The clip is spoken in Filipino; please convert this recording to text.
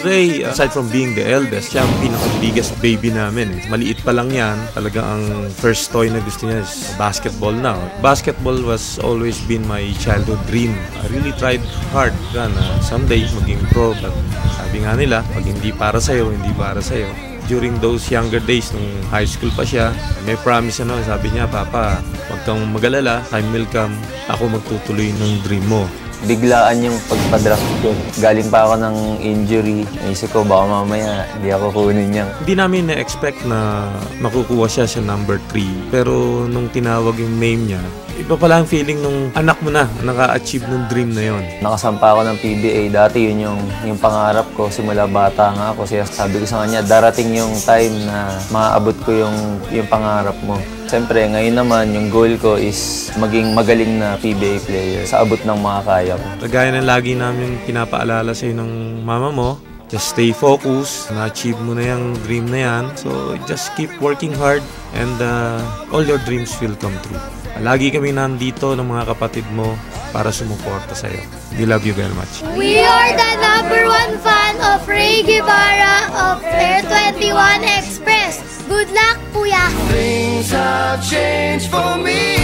Ray, aside from being the eldest, siya ang pinaka-biggest baby namin. Maliit pa lang yan, talagang ang first toy na gusto niya is basketball na. Basketball was always been my childhood dream. I really tried hard na someday maging pro, but sabi nga nila, pag hindi para sa'yo, hindi para sa'yo. During those younger days, nung high school pa siya, may promise sabi niya, Papa, huwag kang mag-alala, time will come, ako magtutuloy ng dream mo. Biglaan yung pagpadraft ko. Galing pa ako ng injury. Naisip ko, baka mamaya hindi ako kunin niya. Hindi namin na-expect na makukuha siya sa number 3. Pero nung tinawag yung name niya, iba pala ang feeling nung anak mo na naka-achieve ng dream na yon. Nakasampa ako ng PBA. Dati yun yung pangarap ko. Simula bata nga ako. Kaya sabi ko sa kanya, darating yung time na maaabot ko yung pangarap mo. Siyempre, ngayon naman, yung goal ko is maging magaling na PBA player sa abot ng mga kaya ko. Kagaya ng lagi namin pinapaalala sa'yo ng mama mo, just stay focused, na-achieve mo na yung dream na yan. So, just keep working hard and all your dreams will come true. Lagi kami nandito ng mga kapatid mo para sumuporta sa'yo. We love you very much. We are the #1 fan of Ray Guevara of Air 21 Express. Good luck, Kuya! Things have changed for me.